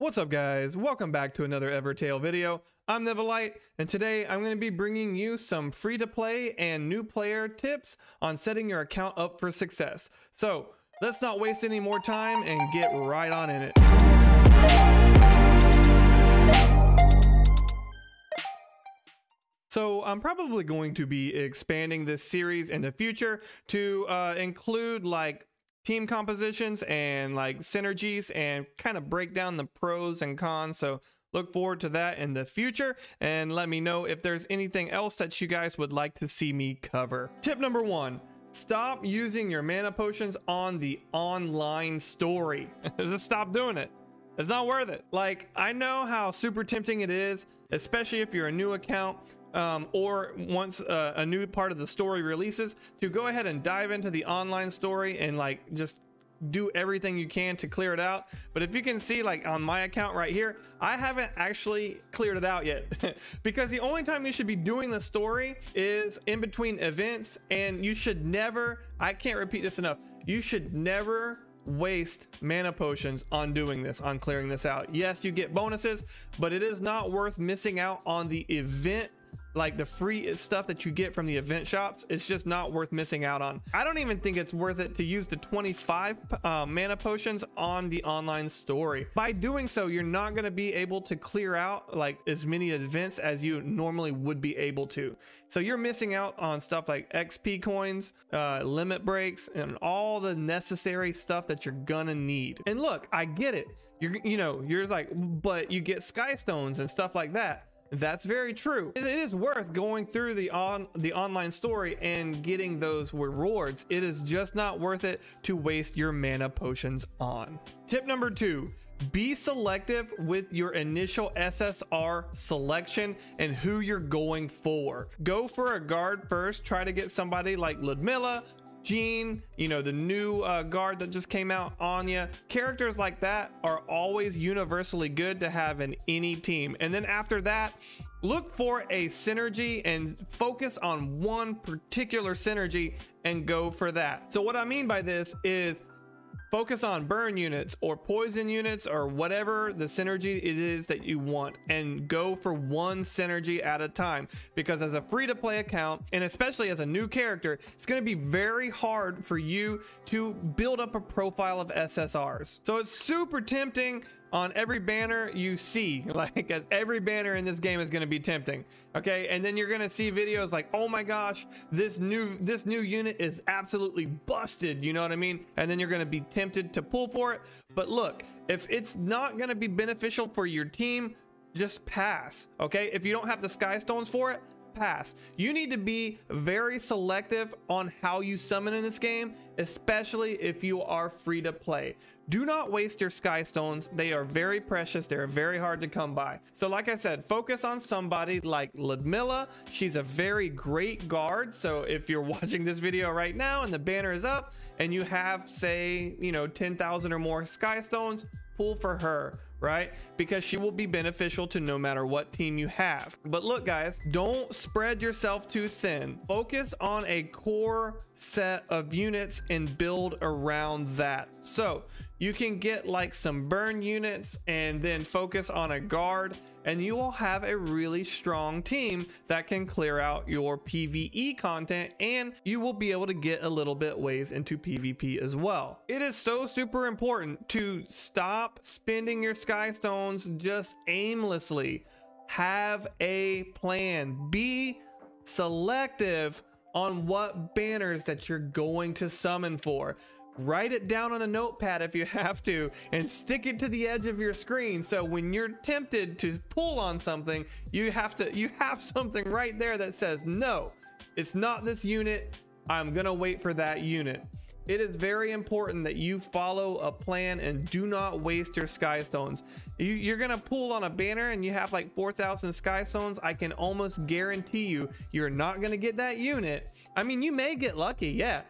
What's up guys, welcome back to another Evertale video. I'm Nevalite, and today I'm going to be bringing you some free to play and new player tips on setting your account up for success. So let's not waste any more time and get right on in it. So I'm probably going to be expanding this series in the future to include like team compositions and like synergies and kind of break down the pros and cons. So look forward to that in the future, and let me know if there's anything else that you guys would like to see me cover. Tip number 1, stop using your mana potions on the online story. Just stop doing it. It's not worth it. Like, I know how super tempting it is, especially if you're a new account or once a new part of the story releases, to go ahead and dive into the online story and like just do everything you can to clear it out. But if you can see, like on my account right here, I haven't actually cleared it out yet because the only time you should be doing the story is in between events, and you should never, I can't repeat this enough, you should never waste mana potions on doing this, on clearing this out. Yes, you get bonuses, but it is not worth missing out on the event, like the free stuff that you get from the event shops. It's just not worth missing out on. I don't even think it's worth it to use the 25 mana potions on the online story. By doing so, you're not going to be able to clear out like as many events as you normally would be able to. So you're missing out on stuff like XP coins, limit breaks, and all the necessary stuff that you're gonna need. And look, I get it. You're like, but you get sky stones and stuff like that. That's very true. It is worth going through the online story and getting those rewards. It is just not worth it to waste your mana potions on. Tip number 2, be selective with your initial SSR selection and who you're going for. Go for a guard first. Try to get somebody like Ludmilla, Jean, the new guard that just came out, Anya. Characters like that are always universally good to have in any team. And then after that, look for a synergy and focus on one particular synergy and go for that. So what I mean by this is focus on burn units or poison units or whatever the synergy it is that you want, and go for one synergy at a time, because as a free-to-play account, and especially as a new character, it's going to be very hard for you to build up a profile of SSRs. So it's super tempting on every banner you see. Like, every banner in this game is going to be tempting, okay? And then you're going to see videos like, oh my gosh, this new unit is absolutely busted, you know what I mean? And then you're going to be tempted to pull for it. But look, if it's not going to be beneficial for your team, just pass, okay? If you don't have the sky stones for it, pass. You need to be very selective on how you summon in this game, especially if you are free to play. Do not waste your sky stones. They are very precious. They're very hard to come by. So like I said, focus on somebody like Ludmilla. She's a very great guard. So if you're watching this video right now and the banner is up and you have, say, 10,000 or more sky stones, pull for her, right? Because she will be beneficial to no matter what team you have. But look guys, don't spread yourself too thin. Focus on a core set of units and build around that. So you can get like some burn units and then focus on a guard, and you will have a really strong team that can clear out your PvE content, and you will be able to get a little bit ways into PvP as well. It is so super important to stop spending your sky stones just aimlessly. Have a plan. Be selective on what banners that you're going to summon for. Write it down on a notepad if you have to, and stick it to the edge of your screen, so when you're tempted to pull on something, you have something right there that says, no, it's not this unit, I'm gonna wait for that unit. It is very important that you follow a plan and do not waste your sky stones. You're gonna pull on a banner and you have like 4,000 sky stones. I can almost guarantee you're not gonna get that unit. I mean, you may get lucky, yeah.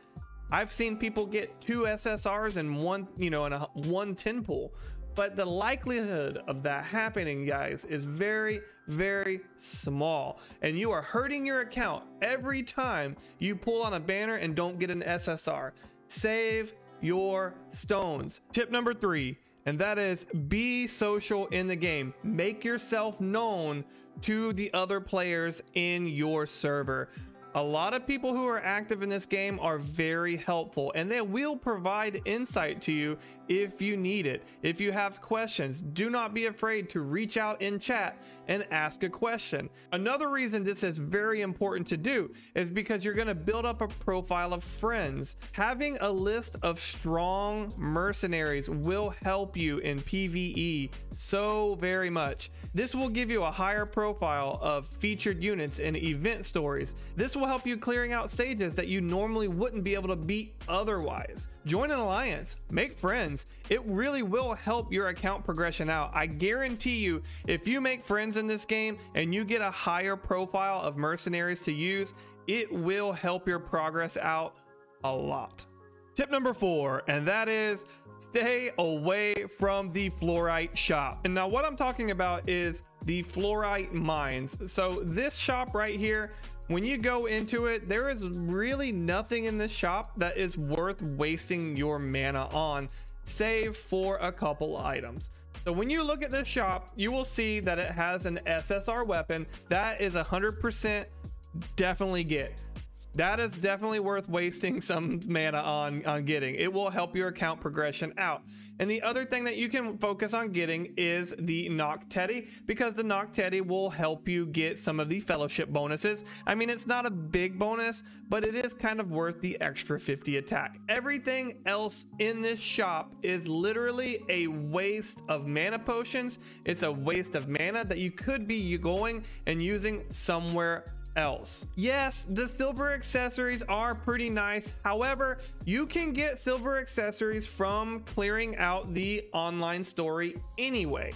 I've seen people get 2 SSRs and one 10 pool, but the likelihood of that happening, guys, is very, very small, and you are hurting your account every time you pull on a banner and don't get an SSR. Save your stones. Tip number 3, and that is be social in the game. Make yourself known to the other players in your server. A lot of people who are active in this game are very helpful, and they will provide insight to you if you need it. If you have questions, do not be afraid to reach out in chat and ask a question. Another reason this is very important to do is because you're going to build up a profile of friends. Having a list of strong mercenaries will help you in PvE so very much. This will give you a higher profile of featured units and event stories. This will help you clearing out sages that you normally wouldn't be able to beat otherwise. Join an alliance, make friends. It really will help your account progression out. I guarantee you, if you make friends in this game and you get a higher profile of mercenaries to use, it will help your progress out a lot. Tip number 4, and that is stay away from the fluorite shop. And now what I'm talking about is the fluorite mines. So this shop right here, when you go into it, there is really nothing in this shop that is worth wasting your mana on, save for a couple items. So when you look at this shop, you will see that it has an SSR weapon. That is 100% definitely get. That is definitely worth wasting some mana on getting. It will help your account progression out. And the other thing that you can focus on getting is the Knock Teddy, because the Knock Teddy will help you get some of the fellowship bonuses. I mean, it's not a big bonus, but it is kind of worth the extra 50 attack. Everything else in this shop is literally a waste of mana potions. It's a waste of mana that you could be going and using somewhere else. Yes, the silver accessories are pretty nice. However, you can get silver accessories from clearing out the online story anyway.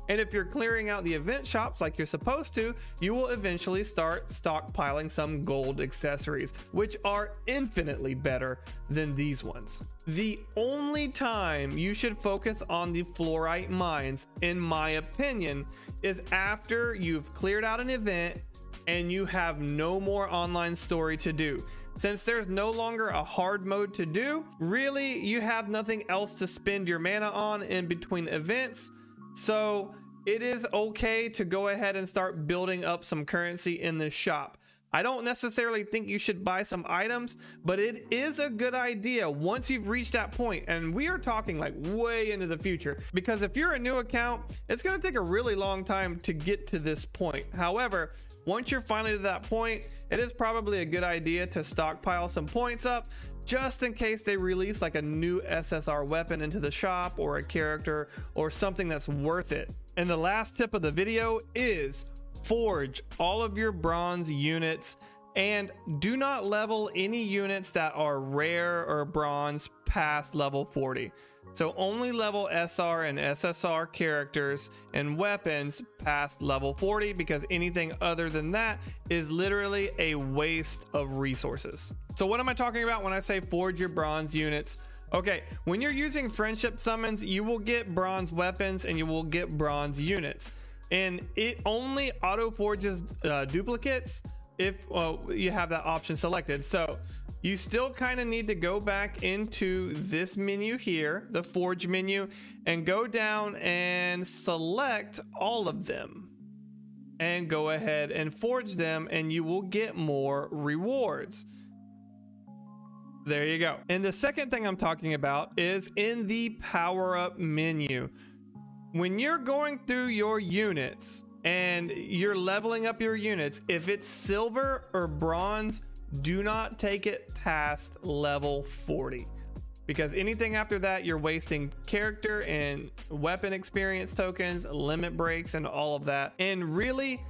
And if you're clearing out the event shops like you're supposed to, you will eventually start stockpiling some gold accessories, which are infinitely better than these ones. The only time you should focus on the fluorite mines, in my opinion, is after you've cleared out an event and you have no more online story to do. Since there's no longer a hard mode to do, really you have nothing else to spend your mana on in between events. So it is okay to go ahead and start building up some currency in this shop. I don't necessarily think you should buy some items, but it is a good idea once you've reached that point. And we are talking like way into the future, because if you're a new account, it's going to take a really long time to get to this point. However, once you're finally to that point, it is probably a good idea to stockpile some points up just in case they release like a new SSR weapon into the shop, or a character, or something that's worth it. And the last tip of the video is forge all of your bronze units, and do not level any units that are rare or bronze past level 40. So only level SR and SSR characters and weapons past level 40, because anything other than that is literally a waste of resources. So what am I talking about when I say forge your bronze units? Okay, when you're using friendship summons, you will get bronze weapons and you will get bronze units. And it only auto forges duplicates if you have that option selected. So you still kind of need to go back into this menu here, the forge menu, and go down and select all of them and go ahead and forge them, and you will get more rewards. There you go. And the second thing I'm talking about is in the power up menu. When you're going through your units and you're leveling up your units, if it's silver or bronze, do not take it past level 40, because anything after that, you're wasting character and weapon experience tokens, limit breaks, and all of that. And really,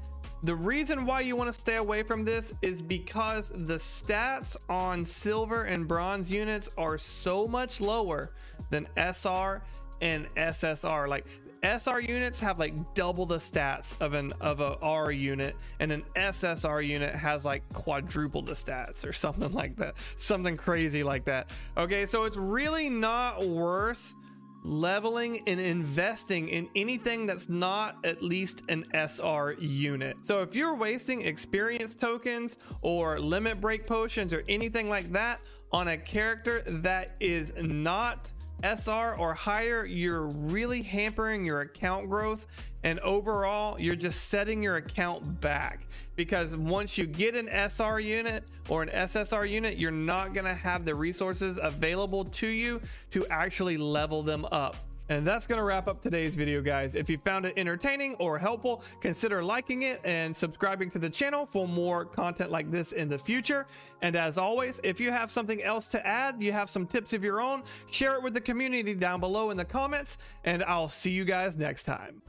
the reason why you want to stay away from this is because the stats on silver and bronze units are so much lower than SR and SSR. Like, SR units have like double the stats of a R unit, and an SSR unit has like quadruple the stats or something like that, something crazy like that. Okay, so it's really not worth leveling and investing in anything that's not at least an SR unit. So if you're wasting experience tokens or limit break potions or anything like that on a character that is not SR or higher, you're really hampering your account growth, and overall you're just setting your account back, because once you get an SR unit or an SSR unit, you're not going to have the resources available to you to actually level them up. And that's going to wrap up today's video, guys. If you found it entertaining or helpful, consider liking it and subscribing to the channel for more content like this in the future. And as always, if you have something else to add, you have some tips of your own, share it with the community down below in the comments, and I'll see you guys next time.